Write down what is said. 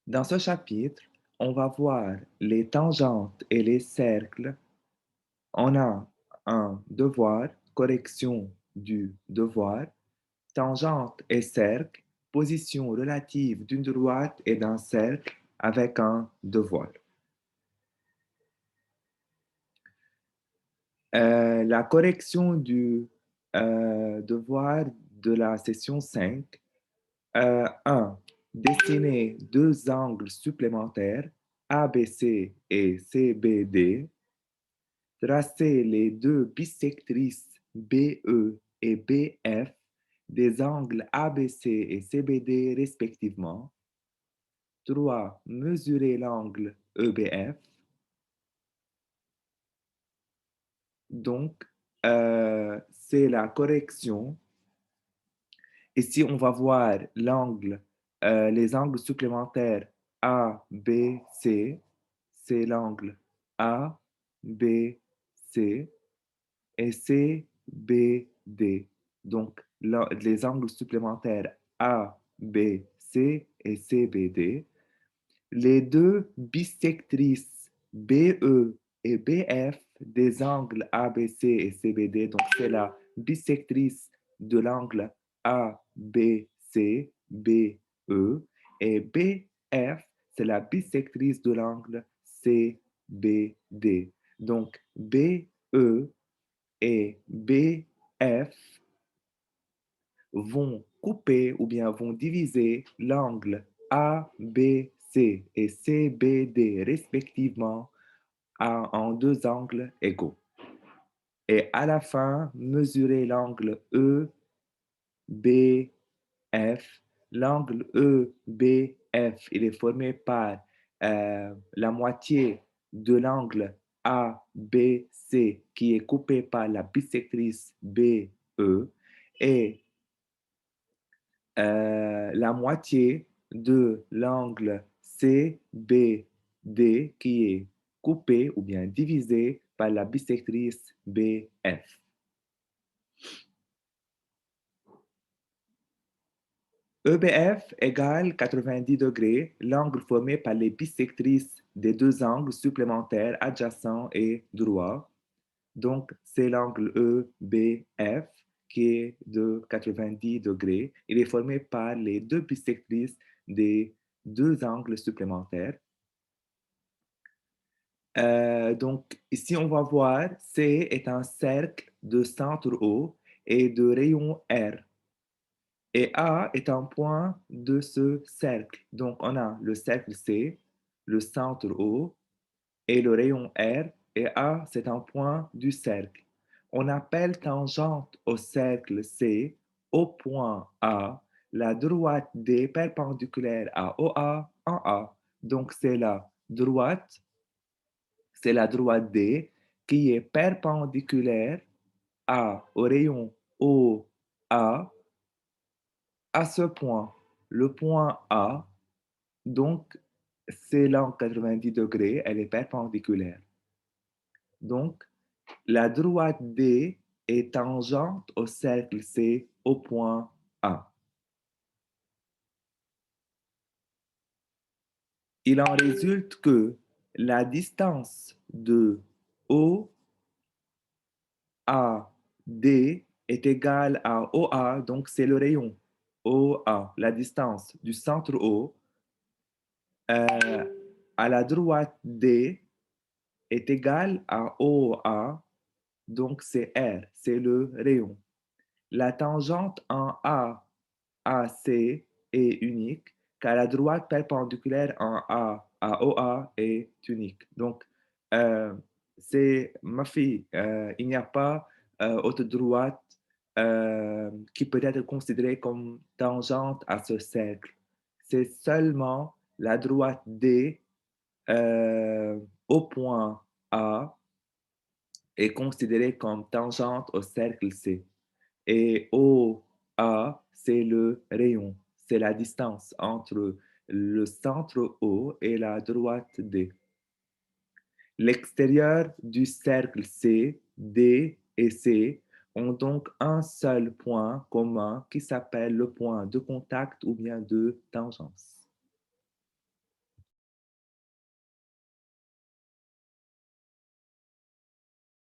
Dans ce chapitre, on va voir les tangentes et les cercles. On a un devoir, correction du devoir, tangente et cercle, position relative d'une droite et d'un cercle avec un devoir. La correction du devoir de la session 5. 1. Dessiner deux angles supplémentaires, ABC et CBD. Tracer les deux bissectrices BE et BF des angles ABC et CBD respectivement. 3. Mesurer l'angle EBF. Donc, c'est la correction. Ici, on va voir l'angle, les angles supplémentaires A, B, C. C'est l'angle A, B, C et C, B, D. Donc, les angles supplémentaires A, B, C et C, B, D. Les deux bissectrices BE et BF des angles ABC et CBD, donc c'est la bissectrice de l'angle ABC, BE, et BF, c'est la bissectrice de l'angle CBD. Donc BE et BF vont couper ou bien vont diviser l'angle ABC et CBD respectivement en deux angles égaux. Et à la fin, mesurer l'angle EBF. L'angle EBF, il est formé par la moitié de l'angle ABC qui est coupé par la bissectrice BE et la moitié de l'angle CBD qui est coupé ou bien divisé par la bissectrice BF. EBF égale 90 degrés, l'angle formé par les bissectrices des deux angles supplémentaires adjacents et droits. Donc, c'est l'angle EBF qui est de 90 degrés. Il est formé par les deux bissectrices des deux angles supplémentaires. Donc, ici, on va voir C est un cercle de centre O et de rayon R. Et A est un point de ce cercle. Donc, on a le cercle C, le centre O et le rayon R. Et A, c'est un point du cercle. On appelle tangente au cercle C, au point A, la droite D perpendiculaire à OA en A. Donc, c'est la droite D qui est perpendiculaire au rayon OA à ce point. Le point A, donc, c'est l'angle 90 degrés, elle est perpendiculaire. Donc, la droite D est tangente au cercle C au point A. Il en résulte que la distance de O A D est égale à OA, donc c'est le rayon OA, la distance du centre O euh, à la droite D est égale à OA, donc c'est R, c'est le rayon. La tangente en AC est unique, car la droite perpendiculaire en A à OA est unique. Donc, euh, c'est ma fille, il n'y a pas autre droite qui peut être considérée comme tangente à ce cercle. C'est seulement la droite D au point A est considérée comme tangente au cercle C. Et OA, c'est le rayon, c'est la distance entre le centre O et la droite D. L'extérieur du cercle C, D et C ont donc un seul point commun qui s'appelle le point de contact ou bien de tangence.